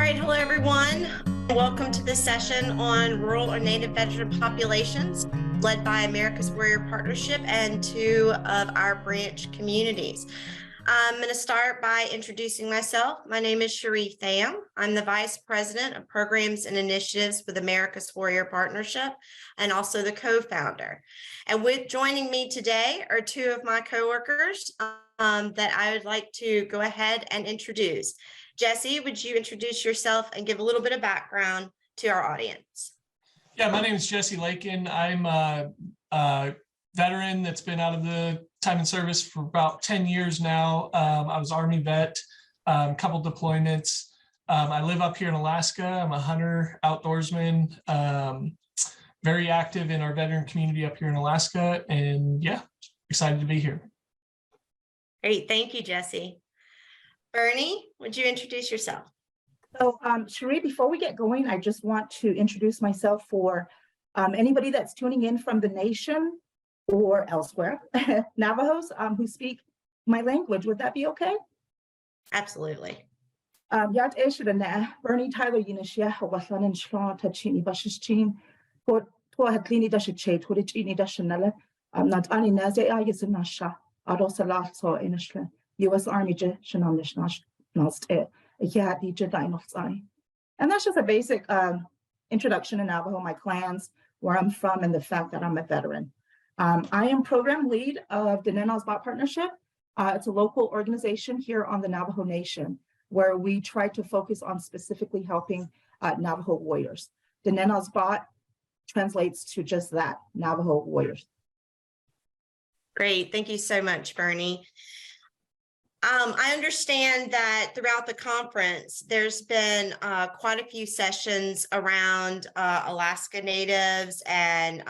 right, hello everyone. Welcome to this session on rural or native veteran populations led by America's Warrior Partnership and two of our branch communities. I'm going to start by introducing myself. My name is Cheree Tham. I'm the Vice President of Programs and Initiatives with America's Warrior Partnership and also the co-founder. And with joining me today are two of my coworkers that I would like to go ahead and introduce. Jessy, would you introduce yourself and give a little bit of background to our audience? Yeah, my name is Jessy Lakin. I'm a veteran that's been out of the time and service for about 10 years now. I was Army vet, a couple deployments. I live up here in Alaska. I'm a hunter, outdoorsman, very active in our veteran community up here in Alaska. And yeah, excited to be here. Great, thank you, Jessy. Bernie, would you introduce yourself? So, Cheree, before we get going, I just want to introduce myself for anybody that's tuning in from the nation or elsewhere, Navajos who speak my language. Would that be okay? Absolutely. Yat Eshadana, Bernie Tyler Unishia, Wasan and Shron Tachini Bashichin, Tua Hatlini Dashache, Tudichini Dashanella, not Ani Naze Ayasanasha, Adosalat so Inishla. U.S. Army and that's just a basic introduction in Navajo, my clans, where I'm from, and the fact that I'm a veteran. I am program lead of the Naazbaa Partnership. It's a local organization here on the Navajo Nation, where we try to focus on specifically helping Navajo warriors. The Naazbaa translates to just that, Navajo warriors. Great, thank you so much, Bernie. I understand that throughout the conference, there's been quite a few sessions around Alaska Natives and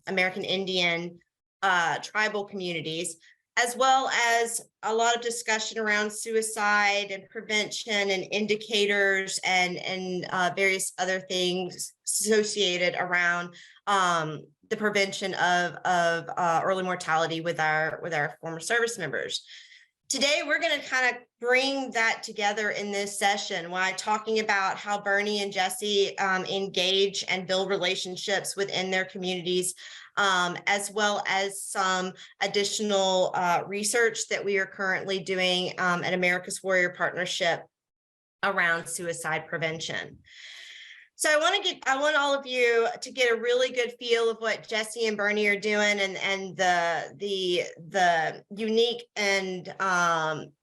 American Indian tribal communities, as well as a lot of discussion around suicide and prevention and indicators and various other things associated around the prevention of early mortality with our former service members. Today, we're going to kind of bring that together in this session while talking about how Bernie and Jessy engage and build relationships within their communities, as well as some additional research that we are currently doing at America's Warrior Partnership around suicide prevention. So I want all of you to get a really good feel of what Jessy and Bernie are doing and the unique and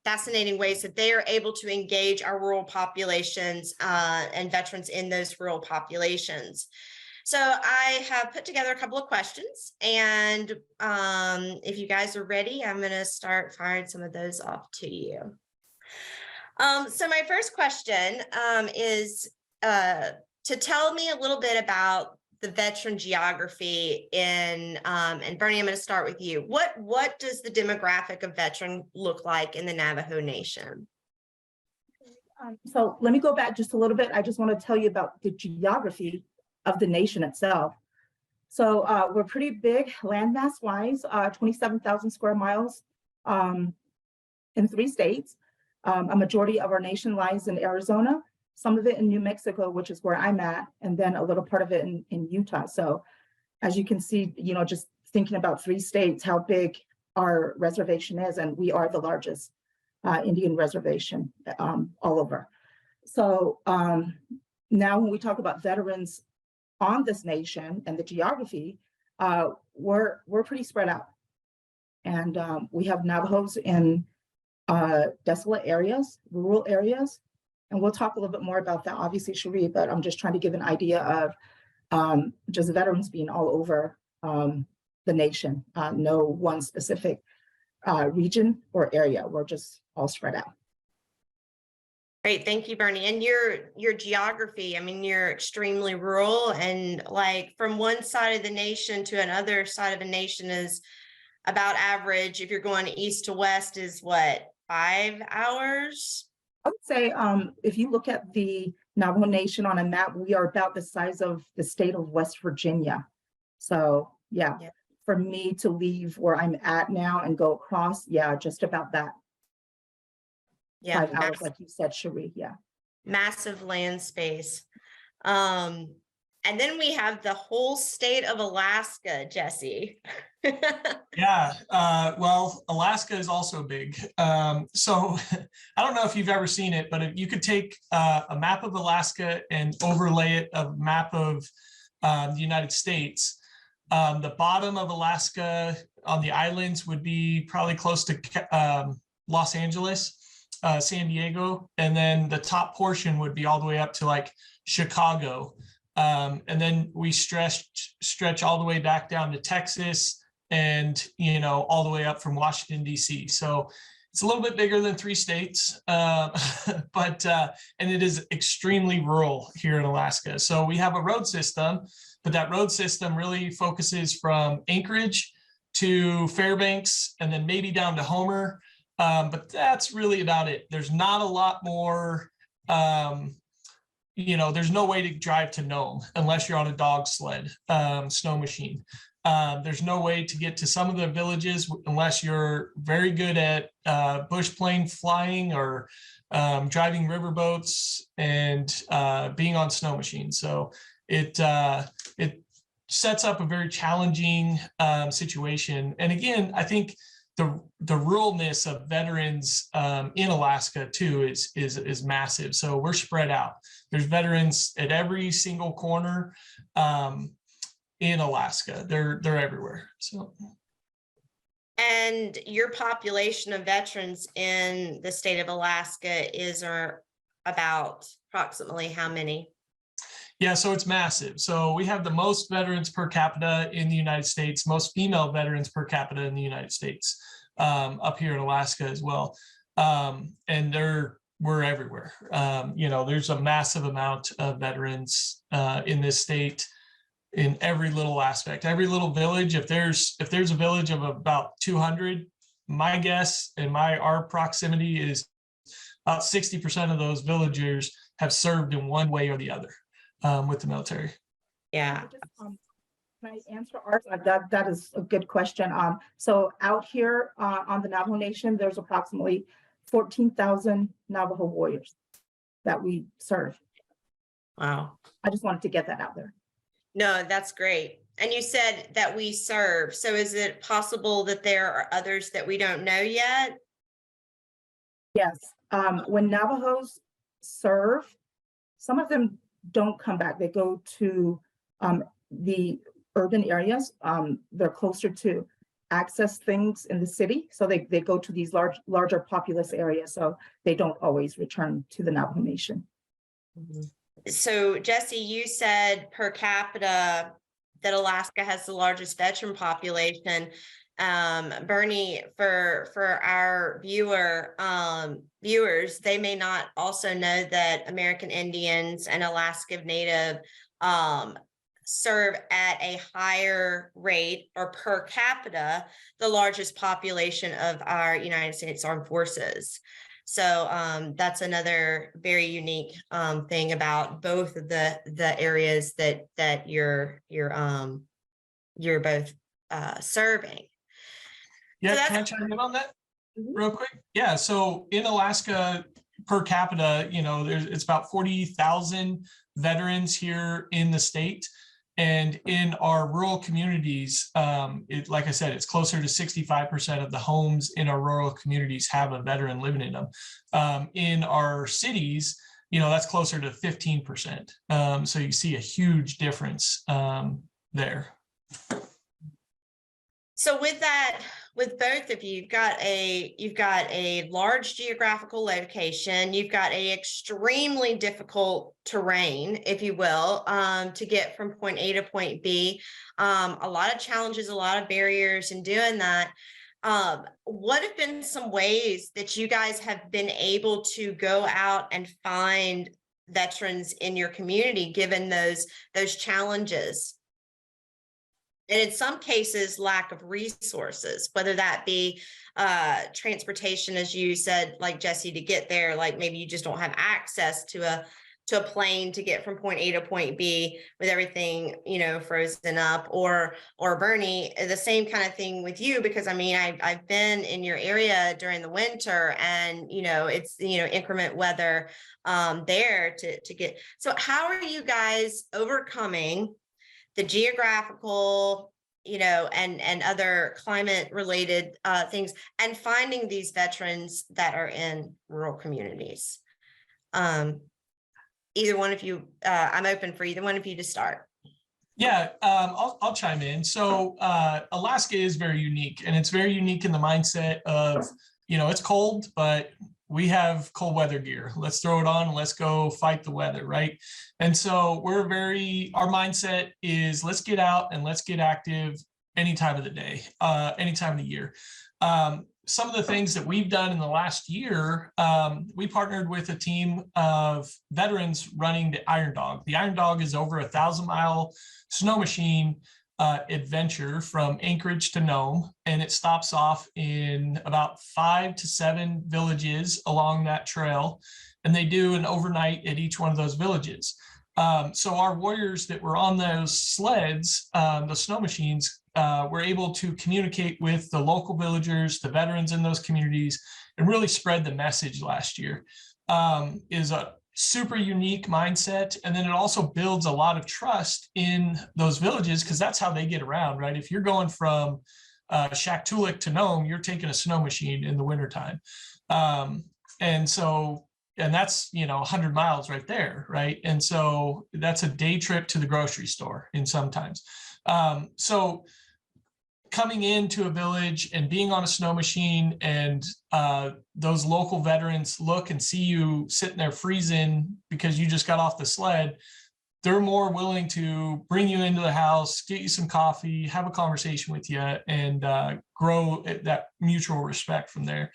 fascinating ways that they are able to engage our rural populations and veterans in those rural populations. So I have put together a couple of questions, and if you guys are ready, I'm going to start firing some of those off to you. So my first question is to tell me a little bit about the veteran geography and Bernie, I'm going to start with you. What does the demographic of veteran look like in the Navajo Nation? So let me go back just a little bit. I just want to tell you about the geography of the nation itself. So we're pretty big landmass wise, 27,000 square miles in 3 states. A majority of our nation lies in Arizona, some of it in New Mexico, which is where I'm at, and then a little part of it in Utah. So as you can see, just thinking about 3 states, how big our reservation is, and we are the largest Indian reservation all over. So now when we talk about veterans on this nation and the geography, we're pretty spread out. And we have Navajos in desolate areas, rural areas. And we'll talk a little bit more about that, obviously, Cheree, but I'm just trying to give an idea of just veterans being all over the nation, no one specific region or area. We're just all spread out. Great, thank you, Bernie. And your geography, I mean, you're extremely rural, and like from one side of the nation to another side of a nation is about average. If you're going east to west is what, 5 hours? I would say if you look at the Navajo Nation on a map, we are about the size of the state of West Virginia. So yeah, for me to leave where I'm at now and go across, just about that. Yeah, 5 hours, like you said, Cheree, yeah. massive land space. And then we have the whole state of Alaska, Jessy. Yeah, well, Alaska is also big. So I don't know if you've ever seen it, but if you could take a map of Alaska and overlay it a map of the United States, the bottom of Alaska on the islands would be probably close to Los Angeles, San Diego, and then the top portion would be all the way up to like Chicago. And then we stretch all the way back down to Texas, and all the way up from Washington, D.C. So it's a little bit bigger than 3 states, but and it is extremely rural here in Alaska. So we have a road system, but that road system really focuses from Anchorage to Fairbanks and then maybe down to Homer. But that's really about it. There's not a lot more. There's no way to drive to Nome unless you're on a dog sled, snow machine. There's no way to get to some of the villages unless you're very good at bush plane flying or driving river boats and being on snow machines. So it sets up a very challenging situation. And again, I think the ruralness of veterans in Alaska too is massive. So we're spread out. There's veterans at every single corner. In Alaska, they're everywhere. So, and your population of veterans in the state of Alaska is about approximately how many? Yeah, so it's massive. So we have the most veterans per capita in the United States, most female veterans per capita in the United States, up here in Alaska as well. And we're everywhere. There's a massive amount of veterans in this state. In every little aspect, every little village. If there's a village of about 200, my guess and our proximity is about 60% of those villagers have served in one way or the other with the military. Yeah. Can I answer ours? That is a good question. So out here on the Navajo Nation, there's approximately 14,000 Navajo warriors that we serve. Wow. I just wanted to get that out there. No, that's great. And you said that we serve. So is it possible that there are others that we don't know yet? Yes. When Navajos serve, some of them don't come back. They go to the urban areas. They're closer to access things in the city. So they go to these larger populous areas. So they don't always return to the Navajo Nation. Mm-hmm. So Jessy, you said per capita that Alaska has the largest veteran population. Bernie, for our viewers, they may not also know that American Indians and Alaska Native serve at a higher rate or per capita, the largest population of our United States Armed Forces. So that's another very unique thing about both of the areas that you're both serving. Yeah, so can I chime in on that real quick? Yeah, so in Alaska per capita, it's about 40,000 veterans here in the state. And in our rural communities, like I said, it's closer to 65% of the homes in our rural communities have a veteran living in them. In our cities, that's closer to 15%. So you see a huge difference there. So with both of you, you've got a large geographical location. You've got a extremely difficult terrain, if you will, to get from point A to point B. A lot of challenges, a lot of barriers in doing that. What have been some ways that you guys have been able to go out and find veterans in your community, given those challenges? And in some cases, lack of resources, whether that be transportation, as you said, like Jessy, to get there, like maybe you just don't have access to to a plane to get from point A to point B with everything, you know, frozen up, or Bernie, the same kind of thing with you, because I mean, I've been in your area during the winter, and, you know, it's, you know, inclement weather there to get. So how are you guys overcoming the geographical, you know, and other climate related things, and finding these veterans that are in rural communities? Either one of you, I'm open for either one of you to start. Yeah, I'll chime in. So Alaska is very unique, and it's very unique in the mindset of, you know, it's cold, but we have cold weather gear. Let's throw it on and let's go fight the weather, right? And so our mindset is let's get out and let's get active any time of the day, any time of the year. Some of the things that we've done in the last year, we partnered with a team of veterans running the Iron Dog. The Iron Dog is over 1,000-mile snow machine adventure from Anchorage to Nome, and it stops off in about 5 to 7 villages along that trail, and they do an overnight at each one of those villages. So our warriors that were on those sleds, the snow machines, were able to communicate with the local villagers, the veterans in those communities, and really spread the message last year. Is a super unique mindset. And then it also builds a lot of trust in those villages, because that's how they get around, right? If you're going from Shaktoolik to Nome, you're taking a snow machine in the wintertime. And that's, you know, 100 miles right there, right? And so that's a day trip to the grocery store in sometimes. So coming into a village and being on a snow machine, and those local veterans look and see you sitting there freezing because you just got off the sled, they're more willing to bring you into the house, get you some coffee, have a conversation with you, and grow that mutual respect from there.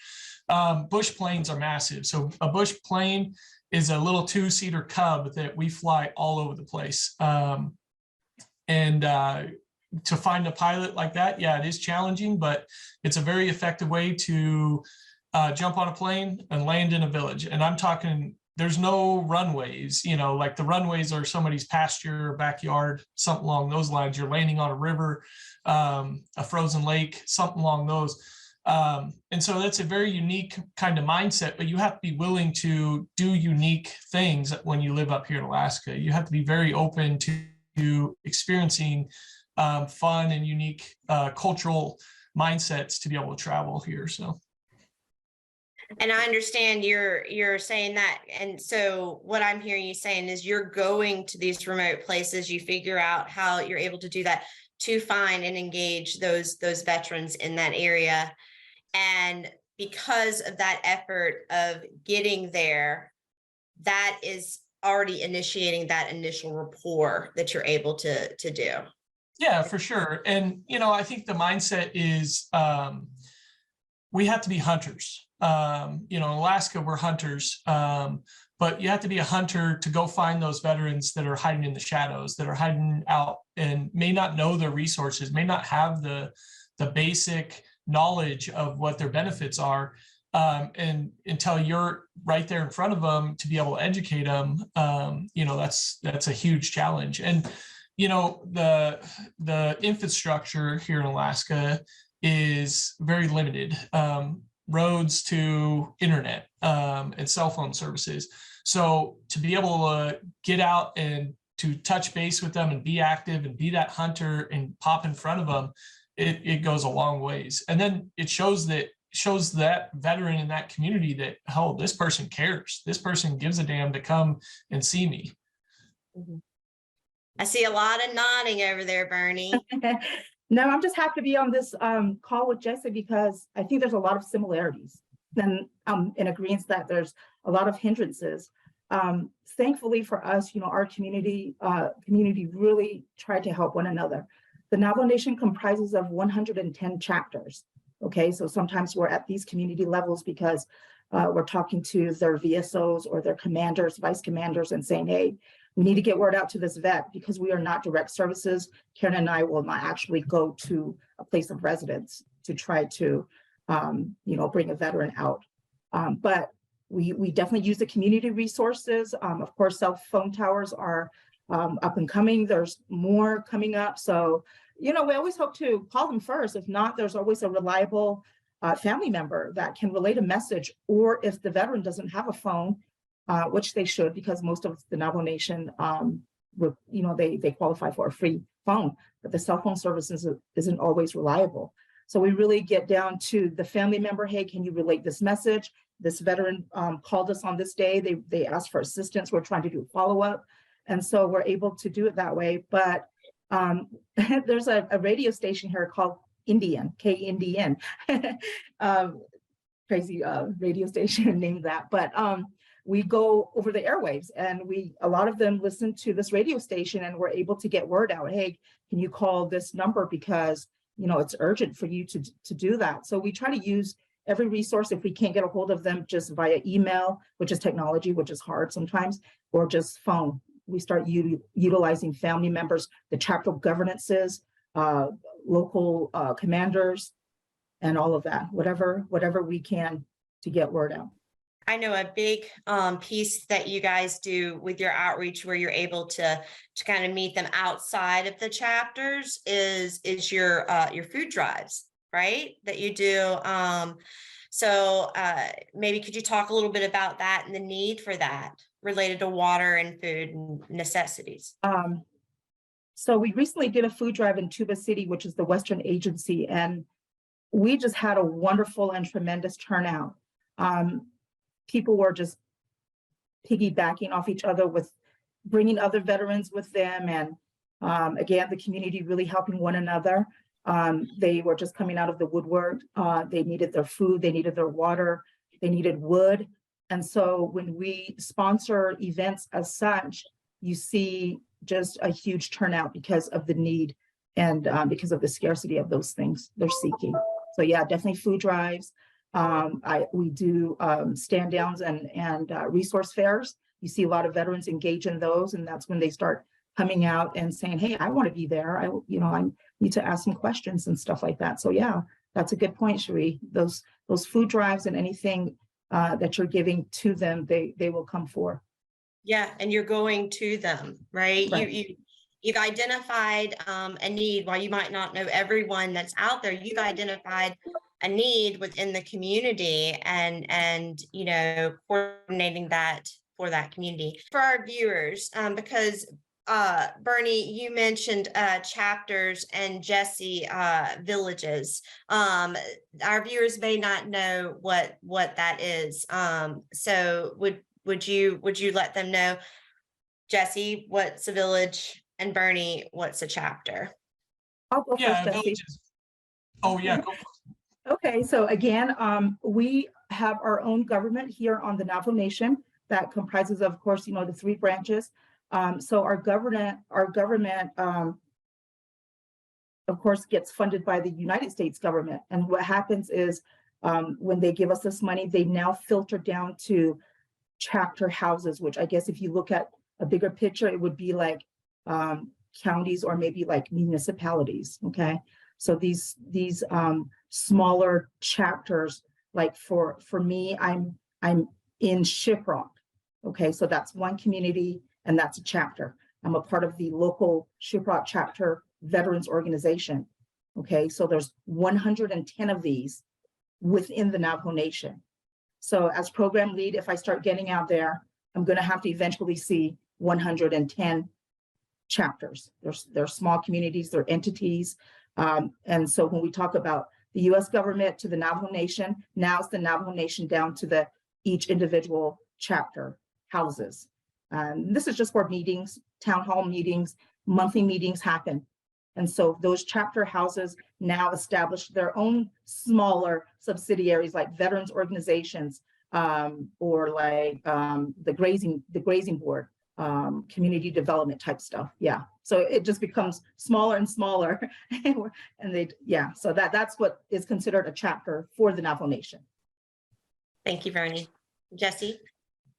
Bush planes are massive. So a bush plane is a little 2-seater Cub that we fly all over the place. To find a pilot like that, yeah, it is challenging, but it's a very effective way to jump on a plane and land in a village. And I'm talking, there's no runways, you know, like the runways are somebody's pasture or backyard, something along those lines. You're landing on a river, a frozen lake, something along those. And so that's a very unique kind of mindset, but you have to be willing to do unique things when you live up here in Alaska. You have to be very open to experiencing fun and unique cultural mindsets to be able to travel here. So, and I understand you're saying that, and so what I'm hearing you saying is you're going to these remote places. You figure out how you're able to do that to find and engage those veterans in that area, and because of that effort of getting there, that is already initiating that initial rapport that you're able to do. Yeah, for sure. And, you know, I think the mindset is we have to be hunters. You know, in Alaska, we're hunters, but you have to be a hunter to go find those veterans that are hiding in the shadows, that are hiding out and may not know their resources, may not have the basic knowledge of what their benefits are. And until you're right there in front of them to be able to educate them, you know, that's a huge challenge. And you know, the infrastructure here in Alaska is very limited, roads to internet and cell phone services. So to be able to get out and to touch base with them and be active and be that hunter and pop in front of them, it goes a long ways. And then it shows that veteran in that community that, oh, this person cares. This person gives a damn to come and see me. Mm-hmm. I see a lot of nodding over there, Bernie. No, I'm just happy to be on this call with Jessy, because I think there's a lot of similarities, and in agreement that there's a lot of hindrances. Thankfully for us, you know, our community really tried to help one another. The Navajo Nation comprises of 110 chapters. Okay, so sometimes we're at these community levels because we're talking to their VSOs or their commanders, vice commanders, and saying, hey, we need to get word out to this vet, because we are not direct services. Karen and I will not actually go to a place of residence to try to, you know, bring a veteran out. But We definitely use the community resources. Of course, cell phone towers are up and coming. There's more coming up. So, we always hope to call them first. If not, there's always a reliable family member that can relate a message. Or if the veteran doesn't have a phone, which they should, because most of the Navajo Nation, they qualify for a free phone, but the cell phone service isn't always reliable. So we really get down to the family member. Hey, can you relate this message? This veteran called us on this day. They asked for assistance. We're trying to do follow-up. And so we're able to do it that way. But there's a radio station here called Indian, K-Indian. Crazy radio station named that. But we go over the airwaves, and a lot of them listen to this radio station, and we're able to get word out. Hey, can you call this number, because it's urgent for you to do that. So we try to use every resource. If we can't get a hold of them, just via email, which is technology, which is hard sometimes, or just phone. We start utilizing family members, the chapter governances, local commanders, and all of that, whatever we can to get word out. I know a big piece that you guys do with your outreach, where you're able to kind of meet them outside of the chapters, is your food drives, right? That you do. So maybe could you talk a little bit about that and the need for that related to water and food and necessities? So we recently did a food drive in Tuba City, which is the Western Agency, and we just had a wonderful and tremendous turnout. People were just piggybacking off each other, with bringing other veterans with them. And again, the community really helping one another. They were just coming out of the woodwork. They needed their food, they needed their water, they needed wood. And so when we sponsor events as such, you see just a huge turnout because of the need and because of the scarcity of those things they're seeking. So yeah, definitely food drives. We do stand downs and resource fairs. You see a lot of veterans engage in those, and that's when they start coming out and saying, hey, I want to be there. I need to ask some questions and stuff like that. So yeah, that's a good point, Cheree. Those food drives and anything that you're giving to them, they will come for. Yeah, and you're going to them, right? You've identified a need. While you might not know everyone that's out there, you've identified a need within the community, and coordinating that for that community. For our viewers, because Bernie, you mentioned chapters and Jessy villages. Our viewers may not know what that is. So would you let them know, Jessy, what's a village, and Bernie, what's a chapter? I'll go first, Jessy. Villages. Oh yeah, go for it. Okay, so again, we have our own government here on the Navajo Nation that comprises, of course, the 3 branches. So our government, of course, gets funded by the United States government. And what happens is when they give us this money, they now filter down to chapter houses, which I guess if you look at a bigger picture, it would be like counties or maybe like municipalities. Okay, so these smaller chapters, like for me, I'm in Shiprock. Okay, so that's one community and that's a chapter. I'm a part of the local Shiprock chapter veterans organization. Okay, so there's 110 of these within the Navajo Nation. So as program lead, if I start getting out there, I'm going to have to eventually see 110 chapters. They're small communities, they're entities. And so when we talk about the US government to the Navajo Nation, now it's the Navajo Nation down to each individual chapter houses. This is just for meetings, town hall meetings, monthly meetings happen. And so those chapter houses now establish their own smaller subsidiaries like veterans organizations, or like the grazing board, community development type stuff. Yeah. So it just becomes smaller and smaller. So that's what is considered a chapter for the Navajo Nation. Thank you, Bernie. Jessy?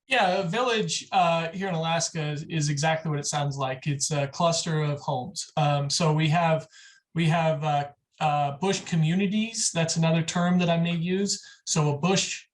Yeah, a village here in Alaska is exactly what it sounds like. It's a cluster of homes. So we have bush communities. That's another term that I may use. So a bush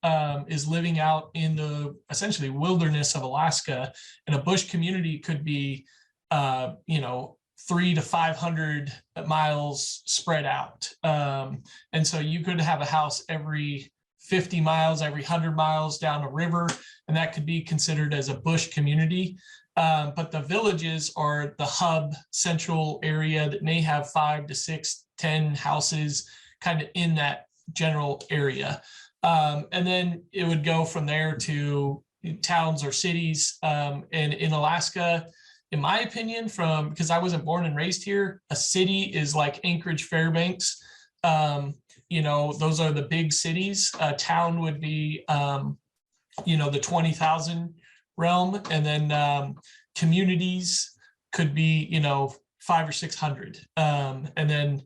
is living out in the essentially wilderness of Alaska, and a bush community could be, 300 to 500 miles spread out. And so you could have a house every 50 miles, every 100 miles down a river, and that could be considered as a bush community. But the villages are the hub central area that may have 5 to 6, 10 houses kind of in that general area. And then it would go from there to towns or cities. And in Alaska, in my opinion, because I wasn't born and raised here, a city is like Anchorage, Fairbanks. Those are the big cities. A town would be, the 20,000 realm, and then communities could be 500 or 600, and then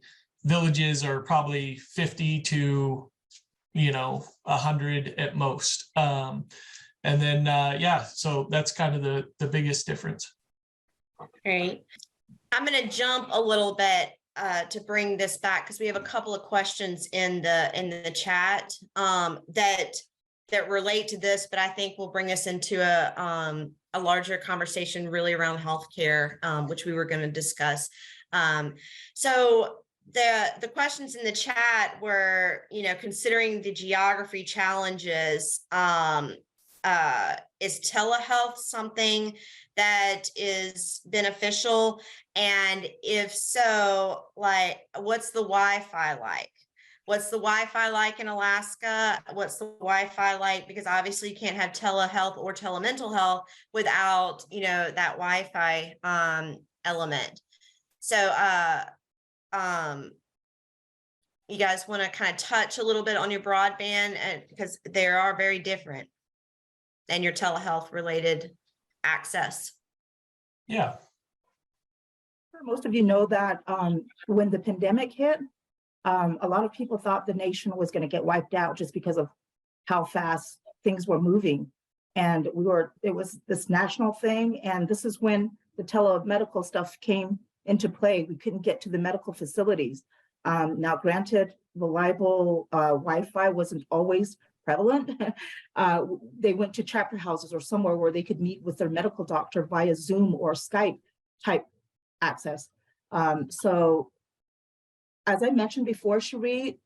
villages are probably 50 to 100 at most, and then so that's kind of the biggest difference. Great. I'm going to jump a little bit to bring this back, because we have a couple of questions in the chat that relate to this, but I think will bring us into a larger conversation really around healthcare, which we were going to discuss. So the questions in the chat were, considering the geography challenges, is telehealth something that is beneficial? And if so, like, what's the Wi-Fi like? What's the Wi-Fi like in Alaska? What's the Wi-Fi like? Because obviously you can't have telehealth or telemental health without, that Wi-Fi element. So you guys want to kind of touch a little bit on your broadband, because they are very different, and your telehealth related access. Yeah. Most of you know that when the pandemic hit, a lot of people thought the nation was going to get wiped out just because of how fast things were moving. And it was this national thing. And this is when the telemedical stuff came into play. We couldn't get to the medical facilities. Now, granted, reliable Wi-Fi wasn't always prevalent. They went to chapter houses or somewhere where they could meet with their medical doctor via Zoom or Skype type access. So as I mentioned before, Cheree,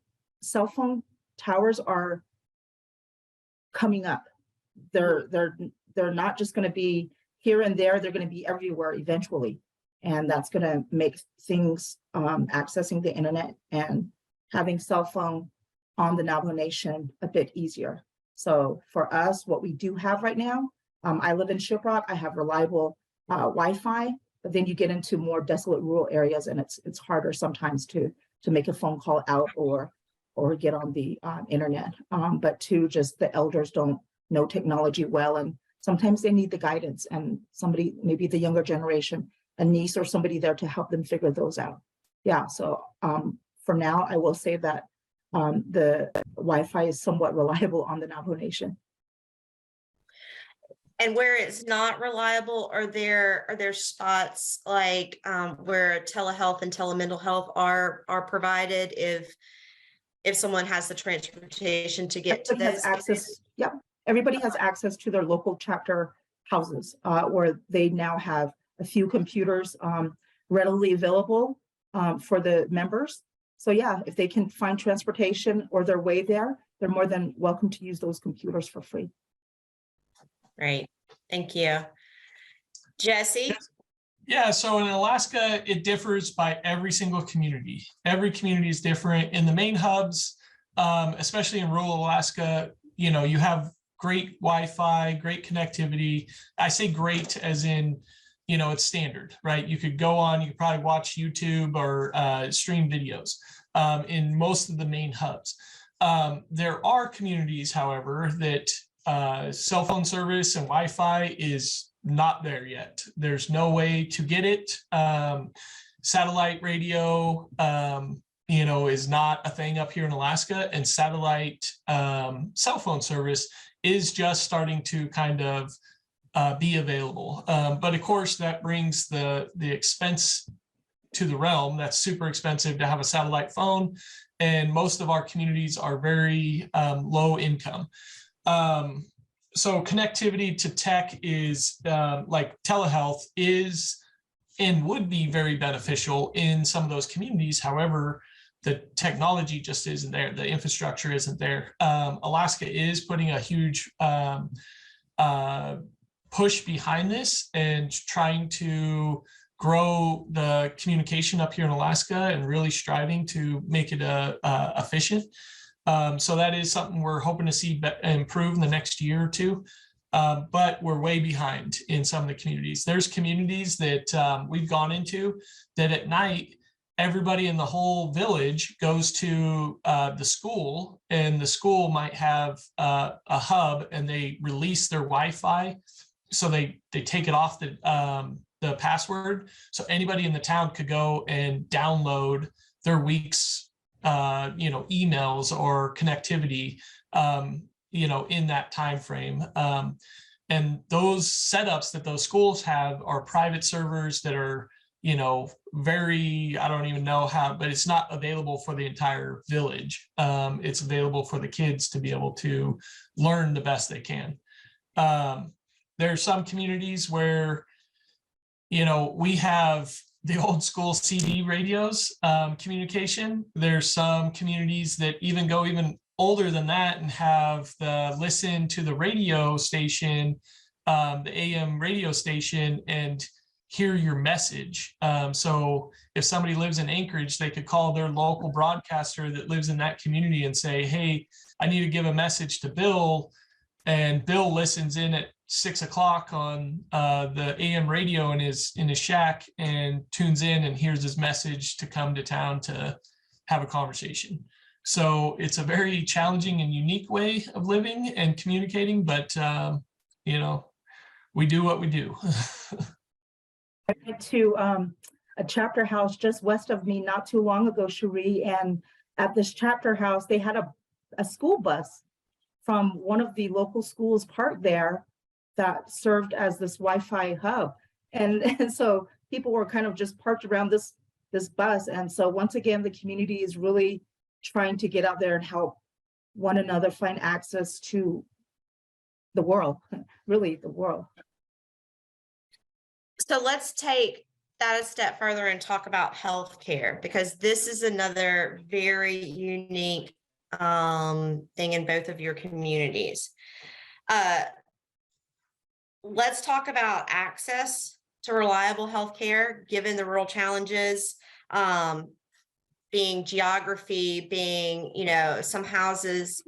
cell phone towers are coming up. They're not just going to be here and there, they're going to be everywhere eventually. And that's going to make things accessing the internet and having cell phone on the Navajo Nation a bit easier. So for us, what we do have right now, I live in Shiprock, I have reliable Wi-Fi, but then you get into more desolate rural areas, and it's harder sometimes to make a phone call out or get on the internet. But just the elders don't know technology well, and sometimes they need the guidance and somebody, maybe the younger generation, a niece or somebody there to help them figure those out. Yeah, so for now, I will say that the Wi-Fi is somewhat reliable on the Navajo Nation. And where it's not reliable, are there spots like where telehealth and telemental health are provided if someone has the transportation to get to those access? Yep, everybody has access to their local chapter houses where they now have a few computers readily available for the members. So yeah, if they can find transportation or their way there, they're more than welcome to use those computers for free. Great, thank you. Jessy? Yeah, so in Alaska, it differs by every single community. Every community is different. In the main hubs, especially in rural Alaska, you have great Wi-Fi, great connectivity. I say great as in, it's standard, right? You could go on, you could probably watch YouTube or stream videos in most of the main hubs. There are communities, however, that cell phone service and Wi-Fi is not there yet. There's no way to get it. Satellite radio, is not a thing up here in Alaska, and satellite cell phone service is just starting to kind of be available. But of course, that brings the expense to the realm. That's super expensive to have a satellite phone. And most of our communities are very low income. So connectivity to tech is like telehealth is and would be very beneficial in some of those communities. However, the technology just isn't there. The infrastructure isn't there. Alaska is putting a huge push behind this and trying to grow the communication up here in Alaska and really striving to make it efficient. So that is something we're hoping to see improve in the next year or two. But we're way behind in some of the communities. There's communities that we've gone into that at night, everybody in the whole village goes to the school, and the school might have a hub, and they release their Wi-Fi. So they take it off the password. So anybody in the town could go and download their week's emails or connectivity in that time frame. And those setups that those schools have are private servers that are very, I don't even know how, but it's not available for the entire village. It's available for the kids to be able to learn the best they can. There are some communities where we have the old school CD radios communication. There's some communities that even go even older than that and have the listen to the radio station, the AM radio station, and hear your message. So if somebody lives in Anchorage, they could call their local broadcaster that lives in that community and say, hey, I need to give a message to Bill. And Bill listens in at 6 o'clock on the AM radio in his shack and tunes in and hears his message to come to town to have a conversation. So it's a very challenging and unique way of living and communicating, but we do what we do. I went to a chapter house just west of me not too long ago, Cheree, and at this chapter house, they had a school bus from one of the local schools parked there that served as this Wi-Fi hub. And so people were kind of just parked around this bus. And so once again, the community is really trying to get out there and help one another find access to the world, really the world. So let's take that a step further and talk about healthcare, because this is another very unique thing in both of your communities. Let's talk about access to reliable healthcare, given the rural challenges, being geography, being, some houses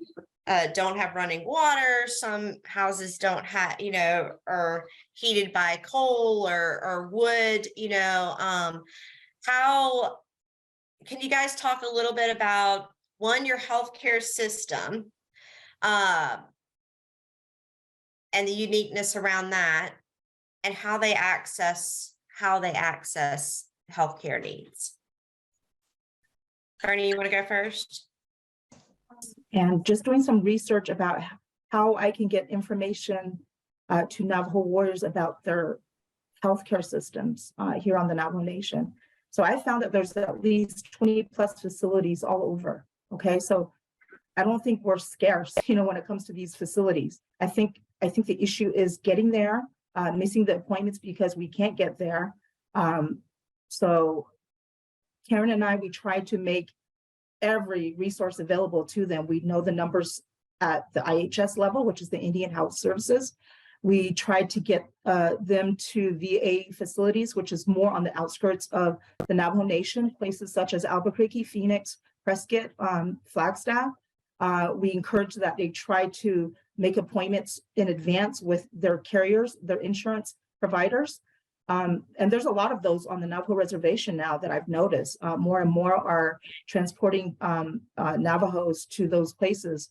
don't have running water, some houses don't have, are heated by coal or wood, how can you guys talk a little bit about your healthcare system and the uniqueness around that, and how they access healthcare needs? Bernie, you want to go first? And just doing some research about how I can get information to Navajo warriors about their healthcare systems here on the Navajo Nation. So I found that there's at least 20 plus facilities all over. Okay, so I don't think we're scarce, when it comes to these facilities. I think the issue is getting there, missing the appointments because we can't get there. So Karen and I, we tried to make every resource available to them. We know the numbers at the IHS level, which is the Indian Health Services. We tried to get them to VA facilities, which is more on the outskirts of the Navajo Nation, places such as Albuquerque, Phoenix, Prescott, Flagstaff. We encourage that they try to make appointments in advance with their carriers, their insurance providers. And there's a lot of those on the Navajo reservation now that I've noticed. More and more are transporting Navajos to those places.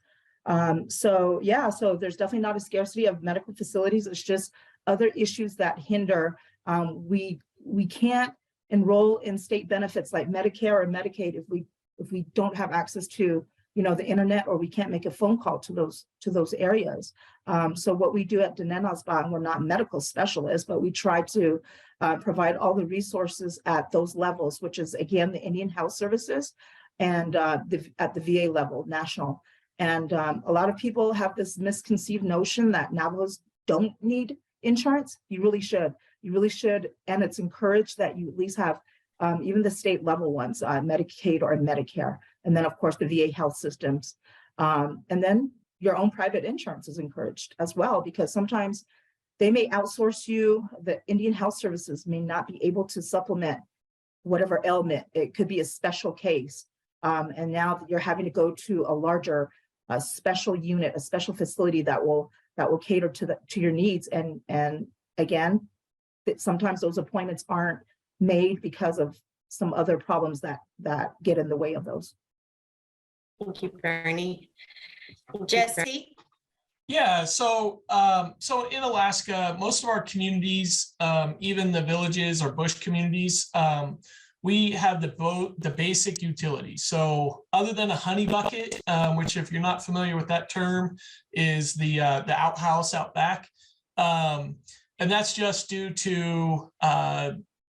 So there's definitely not a scarcity of medical facilities. It's just other issues that hinder. We can't enroll in state benefits like Medicare or Medicaid if we don't have access to the internet, or we can't make a phone call to those areas. So what we do at Diné Naazbaa, and we're not medical specialists, but we try to provide all the resources at those levels, which is again the Indian Health Services and at the VA level, national. And a lot of people have this misconceived notion that Navajos don't need insurance. You really should. You really should, and it's encouraged that you at least have even the state level ones, Medicaid or Medicare, and then of course the VA health systems, and then your own private insurance is encouraged as well, because sometimes they may outsource you. The Indian Health Services may not be able to supplement whatever ailment. It could be a special case, and now you're having to go to a larger special unit, a special facility that will cater to your needs. And again, sometimes those appointments aren't made because of some other problems that get in the way of those. Thank you, Bernie. Jessy? Yeah, so in Alaska, most of our communities, even the villages or bush communities, we have the basic utilities. So other than a honey bucket, which if you're not familiar with that term, is the outhouse out back. And that's just due to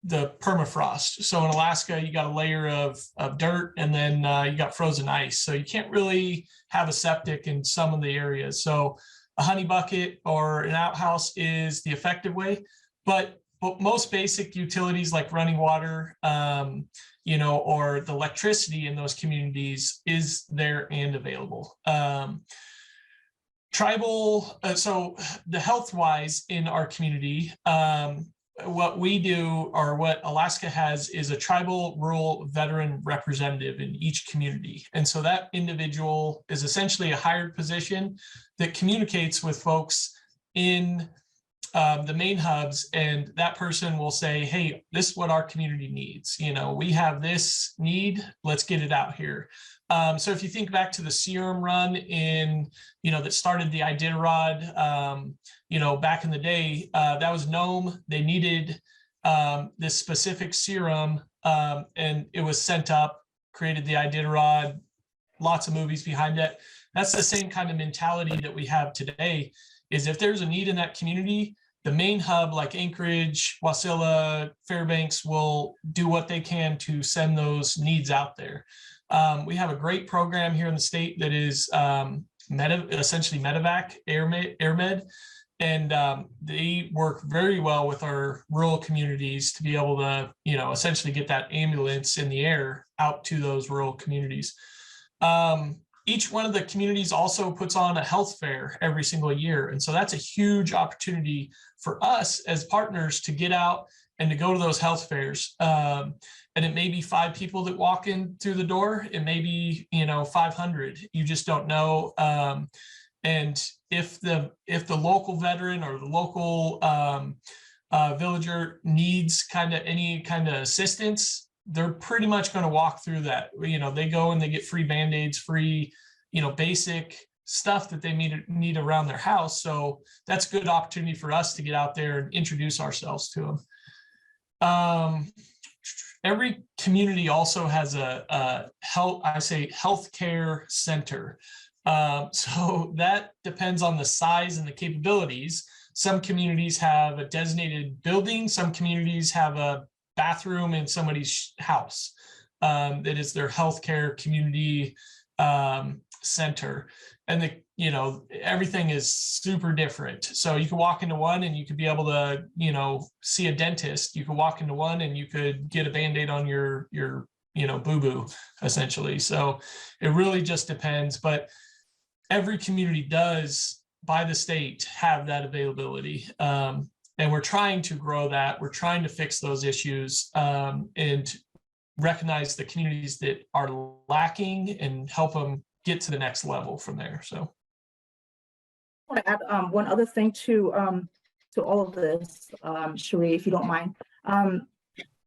the permafrost. So in Alaska, you got a layer of dirt, and then you got frozen ice. So you can't really have a septic in some of the areas. So a honey bucket or an outhouse is the effective way. But most basic utilities like running water, or the electricity in those communities is there and available. Tribal, so the health-wise in our community, what we do, or what Alaska has, is a tribal rural veteran representative in each community. And so that individual is essentially a hired position that communicates with folks in the main hubs, and that person will say, hey, this is what our community needs. We have this need, let's get it out here. So if you think back to the serum run that started the Iditarod, back in the day, that was Nome. They needed this specific serum, and it was sent up, created the Iditarod, lots of movies behind it. That's the same kind of mentality that we have today, is if there's a need in that community, the main hub like Anchorage, Wasilla, Fairbanks will do what they can to send those needs out there. We have a great program here in the state that is essentially medevac, airmed, and they work very well with our rural communities to be able to, essentially get that ambulance in the air out to those rural communities. Each one of the communities also puts on a health fair every single year. And so that's a huge opportunity for us as partners to get out and to go to those health fairs. And it may be 5 people that walk in through the door. It may be, 500. You just don't know. And if the local veteran or the local villager needs any kind of assistance, they're pretty much going to walk through that. They go and they get free Band-Aids, free, basic stuff that they need around their house. So that's a good opportunity for us to get out there and introduce ourselves to them. Every community also has a healthcare center. So that depends on the size and the capabilities. Some communities have a designated building. Some communities have a bathroom in somebody's house that is their healthcare community center. And everything is super different. So you could walk into one and you could be able to, see a dentist. You could walk into one and you could get a Band-Aid on your boo-boo, essentially. So it really just depends. But every community does, by the state, have that availability. And we're trying to grow that. We're trying to fix those issues and recognize the communities that are lacking and help them get to the next level from there. So I want to add one other thing to all of this, Cheree, if you don't mind.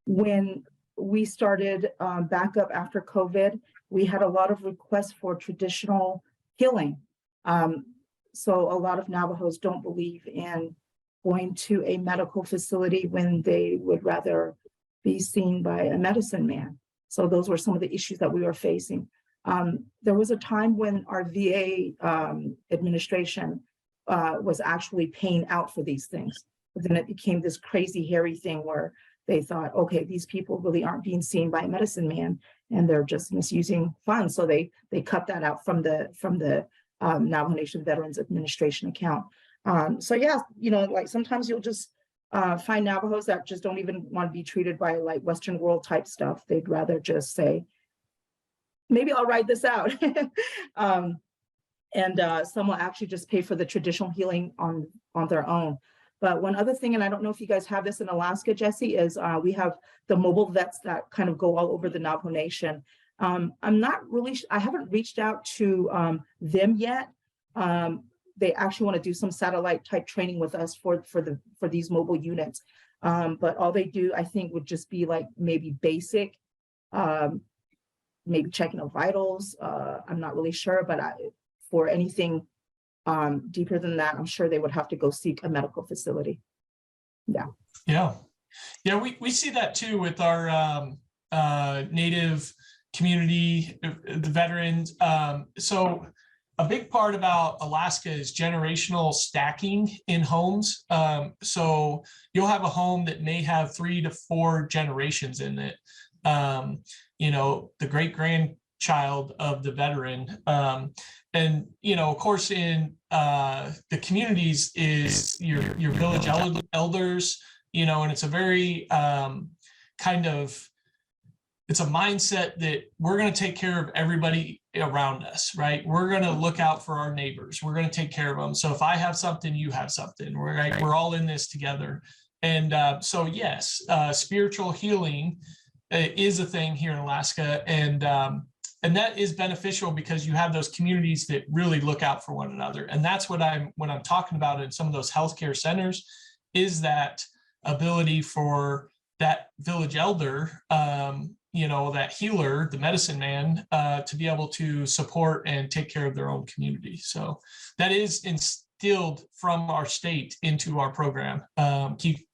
When we started back up after COVID, we had a lot of requests for traditional healing. So a lot of Navajos don't believe in going to a medical facility when they would rather be seen by a medicine man. So those were some of the issues that we were facing. There was a time when our VA administration was actually paying out for these things. But then it became this crazy, hairy thing where they thought, okay, these people really aren't being seen by a medicine man and they're just misusing funds. So they cut that out from the Navajo Nation Veterans Administration account. So yeah, you know, like sometimes you'll just find Navajos that just don't even want to be treated by like Western world type stuff. They'd rather just say, maybe I'll ride this out. Some will actually just pay for the traditional healing on their own. But one other thing, and I don't know if you guys have this in Alaska, Jessy, is we have the mobile vets that kind of go all over the Navajo Nation. I'm not really, I haven't reached out to them yet. They actually want to do some satellite type training with us for these mobile units. But all they do, I think, would just be like maybe basic, maybe checking of vitals. I'm not really sure, but for anything deeper than that, I'm sure they would have to go seek a medical facility. Yeah, we see that too with our Native community, the veterans. So a big part about Alaska is generational stacking in homes. So you'll have a home that may have 3 to 4 generations in it. You know, the great grandchild of the veteran. And, you know, of course, in the communities is your village elders, you know, and it's a very it's a mindset that we're going to take care of everybody around us, right? We're going to look out for our neighbors. We're going to take care of them. So if I have something, you have something, right? We're all in this together. And so, yes, spiritual healing is a thing here in Alaska. And that is beneficial because you have those communities that really look out for one another. And that's what when I'm talking about in some of those healthcare centers is that ability for that village elder, you know, that healer, the medicine man, to be able to support and take care of their own community. So that is instilled from our state into our program,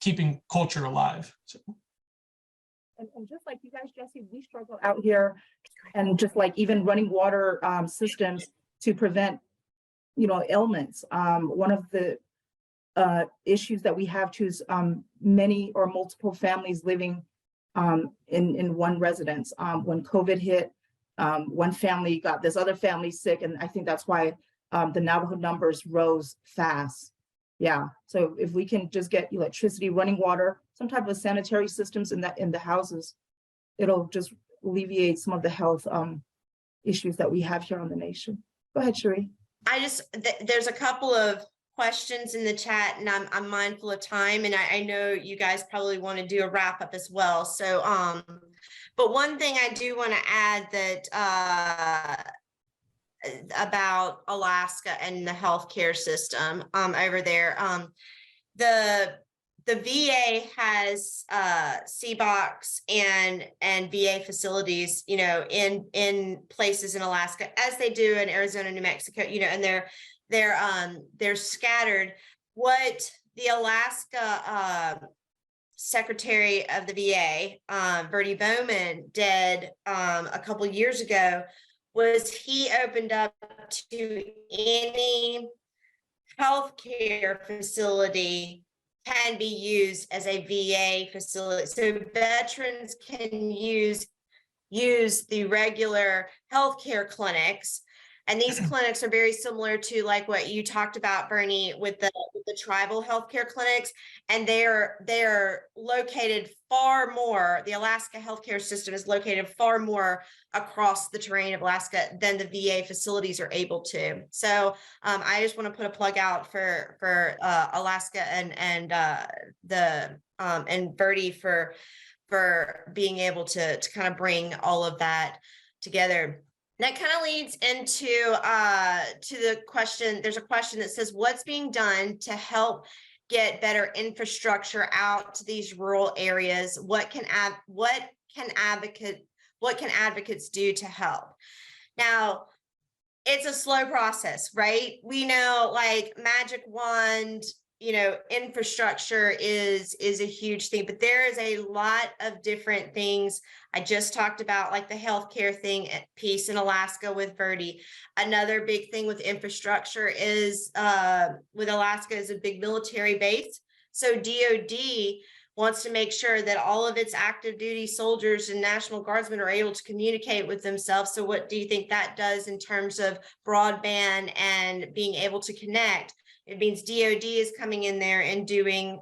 keeping culture alive. So. And just like you guys, Jessy, we struggle out here, and just like even running water systems to prevent, you know, ailments. One of the issues that we have too is many or multiple families living in one residence. When COVID hit, one family got this other family sick, and I think that's why the Navajo numbers rose fast. Yeah, so if we can just get electricity, running water, some type of sanitary systems in the houses, it'll just alleviate some of the health issues that we have here on the nation. Go ahead, Cheree. There's a couple of questions in the chat, and I'm mindful of time, and I know you guys probably want to do a wrap up as well. So, but one thing I do want to add that about Alaska and the healthcare system over there, the VA has CBOCs and VA facilities, you know, in places in Alaska, as they do in Arizona, New Mexico, you know, and they're scattered. What the Alaska Secretary of the VA, Bertie Bowman, did a couple years ago was he opened up to any healthcare facility can be used as a VA facility. So veterans can use the regular healthcare clinics. And these clinics are very similar to like what you talked about, Bernie, with the tribal healthcare clinics. And they're located far more, the Alaska healthcare system is located far more across the terrain of Alaska than the VA facilities are able to. So I just want to put a plug out for Alaska and Bertie for being able to kind of bring all of that together. That kind of leads into to the question. There's a question that says, what's being done to help get better infrastructure out to these rural areas? What can advocates do to help? Now, it's a slow process, right? We know, like, magic wand, infrastructure is a huge thing, but there is a lot of different things. I just talked about like the healthcare thing piece in Alaska with Verdi. Another big thing with infrastructure is with Alaska is a big military base. So DOD wants to make sure that all of its active duty soldiers and National Guardsmen are able to communicate with themselves. So what do you think that does in terms of broadband and being able to connect? It means DOD is coming in there and doing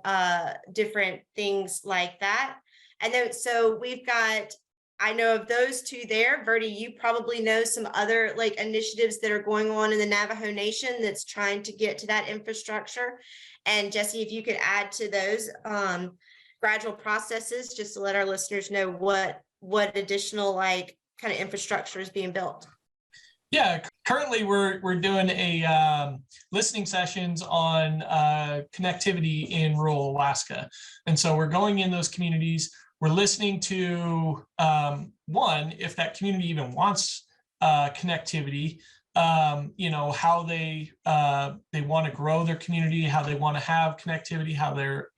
different things like that. And then, so we've got, I know of those two there. Verdi, you probably know some other like initiatives that are going on in the Navajo Nation that's trying to get to that infrastructure. And Jessy, if you could add to those gradual processes, just to let our listeners know what additional like kind of infrastructure is being built. Yeah, currently we're doing a listening sessions on connectivity in rural Alaska. And so we're going in those communities, we're listening to one, if that community even wants connectivity, how they want to grow their community, how they want to have connectivity, how they're,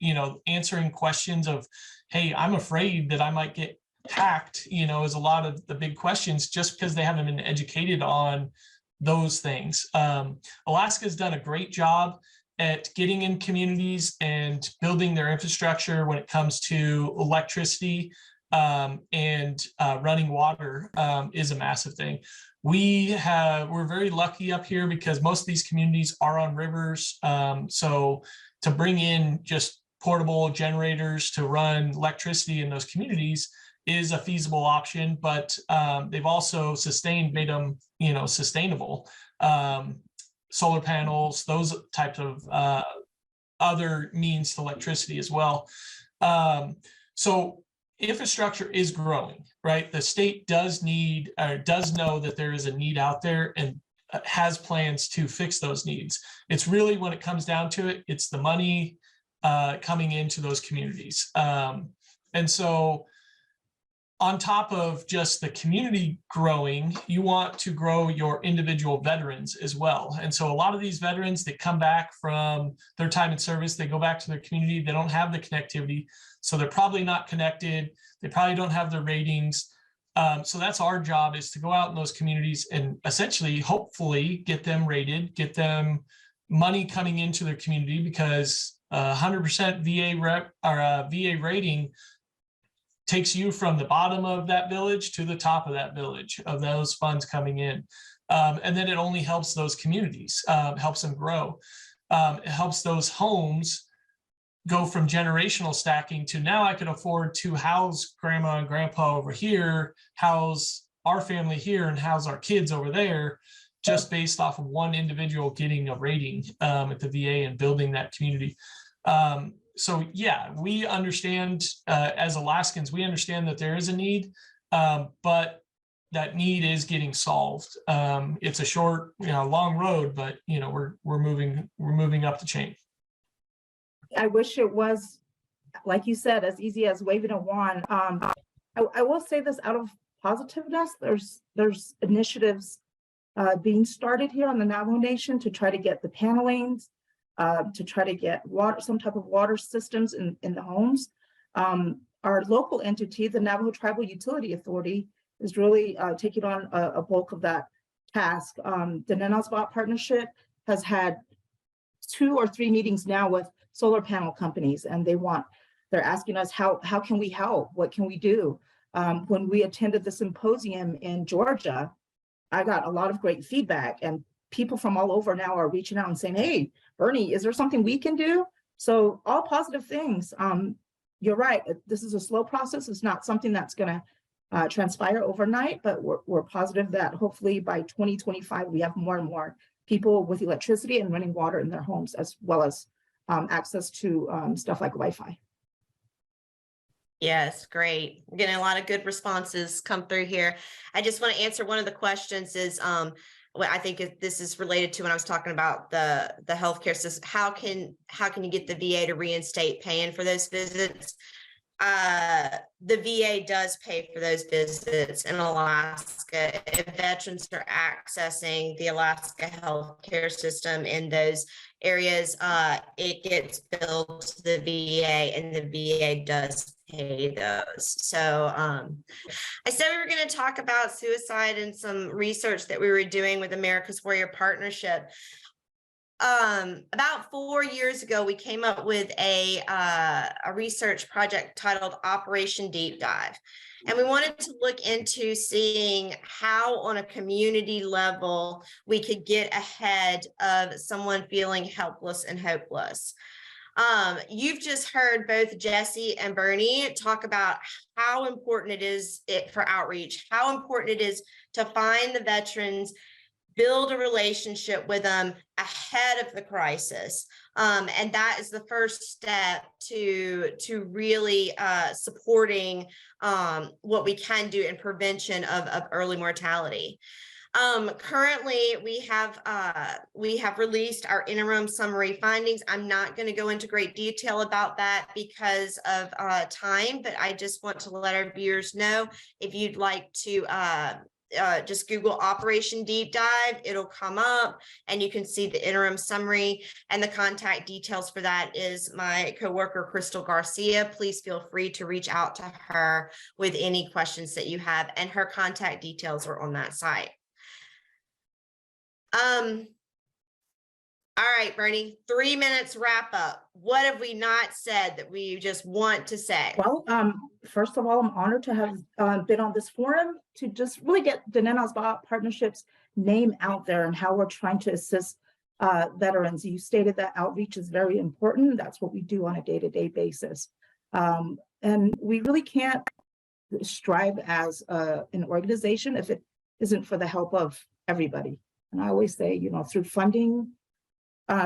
answering questions of, hey, I'm afraid that I might get hacked, is a lot of the big questions just because they haven't been educated on those things. Alaska's done a great job at getting in communities and building their infrastructure when it comes to electricity, and running water is a massive thing. We're very lucky up here because most of these communities are on rivers. So to bring in just portable generators to run electricity in those communities is a feasible option, but they've also made them, sustainable. Solar panels, those types of other means to electricity as well. So infrastructure is growing, right? The state does know that there is a need out there and has plans to fix those needs. It's really, when it comes down to it, it's the money coming into those communities. And so on top of just the community growing, you want to grow your individual veterans as well. And so a lot of these veterans that come back from their time in service, they go back to their community, they don't have the connectivity. So they're probably not connected. They probably don't have their ratings. So that's our job, is to go out in those communities and essentially, hopefully, get them rated, get them money coming into their community, because 100% VA rating takes you from the bottom of that village to the top of that village of those funds coming in. And then it only helps those communities, helps them grow. It helps those homes go from generational stacking to, now I can afford to house grandma and grandpa over here, house our family here, and house our kids over there, just based off of one individual getting a rating at the VA and building that community. So yeah, we understand as Alaskans, we understand that there is a need, but that need is getting solved. It's a short, long road, but we're moving up the chain. I wish it was, like you said, as easy as waving a wand. I will say this out of positiveness. There's initiatives being started here on the Navajo Nation to try to get the panelings, to try to get water, some type of water systems in the homes. Our local entity, the Navajo Tribal Utility Authority, is really taking on a bulk of that task. The Naazbaa partnership has had 2 or 3 meetings now with solar panel companies, and they're asking us how can we help? What can we do? When we attended the symposium in Georgia, I got a lot of great feedback, and people from all over now are reaching out and saying, hey, Bernie, is there something we can do? So all positive things. You're right. This is a slow process. It's not something that's going to transpire overnight, but we're positive that hopefully by 2025, we have more and more people with electricity and running water in their homes, as well as access to stuff like Wi-Fi. Yes, great. We're getting a lot of good responses come through here. I just want to answer one of the questions is, what I think this is related to when I was talking about the healthcare system. How can you get the VA to reinstate paying for those visits? the VA does pay for those visits in Alaska. If veterans are accessing the Alaska healthcare system in those areas, it gets billed to the VA, and the VA does pay those. So I said we were going to talk about suicide and some research that we were doing with America's Warrior Partnership. About 4 years ago, we came up with a research project titled Operation Deep Dive. And we wanted to look into seeing how on a community level we could get ahead of someone feeling helpless and hopeless. You've just heard both Jessy and Bernie talk about how important it is for outreach, how important it is to find the veterans, build a relationship with them ahead of the crisis. And that is the first step to really supporting what we can do in prevention of early mortality. Currently, we have released our interim summary findings. I'm not going to go into great detail about that because of time, but I just want to let our viewers know, if you'd like to just Google Operation Deep Dive, it'll come up and you can see the interim summary, and the contact details for that is my coworker, Crystal Garcia. Please feel free to reach out to her with any questions that you have, and her contact details are on that site. All right, Bernie, 3 minutes wrap up. What have we not said that we just want to say? Well, first of all, I'm honored to have been on this forum to just really get the Naazbaa Partnership's name out there and how we're trying to assist veterans. You stated that outreach is very important. That's what we do on a day-to-day basis. And we really can't strive as an organization if it isn't for the help of everybody. And I always say, you know, through funding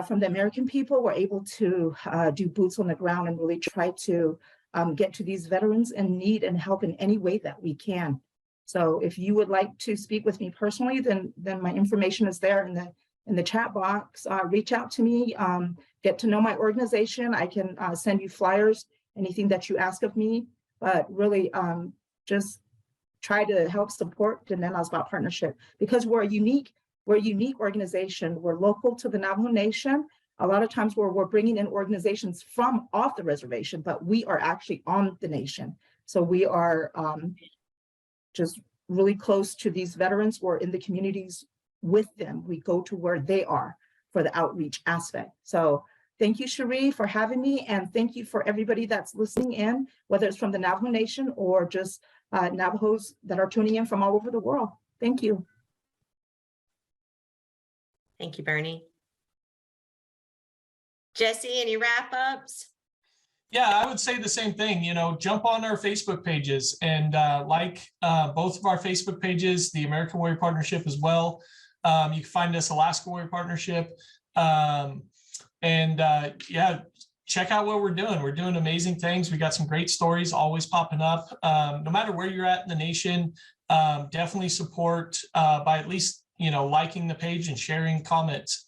from the American people, we're able to do boots on the ground and really try to get to these veterans in need and help in any way that we can. So if you would like to speak with me personally, then my information is there in the chat box. Reach out to me, get to know my organization. I can send you flyers, anything that you ask of me, but really just try to help support the Naazbaa Partnership, because we're a unique organization. We're local to the Navajo Nation. A lot of times we're bringing in organizations from off the reservation, but we are actually on the nation. So we are just really close to these veterans. We're in the communities with them. We go to where they are for the outreach aspect. So thank you, Cheree, for having me. And thank you for everybody that's listening in, whether it's from the Navajo Nation or just Navajos that are tuning in from all over the world. Thank you. Thank you, Bernie. Jessy, any wrap ups? Yeah, I would say the same thing. You know, jump on our Facebook pages and like both of our Facebook pages, the American Warrior Partnership as well. You can find us Alaska Warrior Partnership. Yeah, check out what we're doing. We're doing amazing things. We got some great stories always popping up. No matter where you're at in the nation, definitely support by at least, you know, liking the page and sharing comments.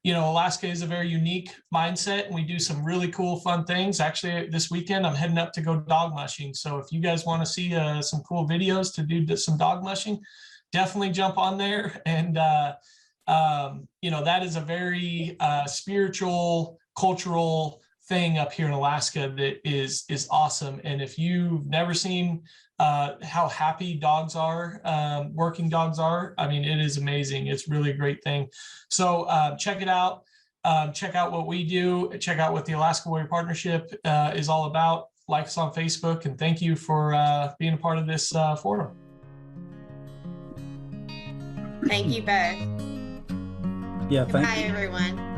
You know, Alaska is a very unique mindset, and we do some really cool, fun things. Actually, this weekend, I'm heading up to go dog mushing. So if you guys want to see some cool videos to do some dog mushing, definitely jump on there. And, you know, that is a very spiritual, cultural thing up here in Alaska that is awesome. And if you've never seen how happy dogs are, working dogs are, I mean, it is amazing. It's really a great thing. So check it out. Check out what we do. Check out what the Alaska Warrior Partnership is all about. Like us on Facebook, and thank you for being a part of this forum. Thank you both. Yeah, thank you. Bye, everyone.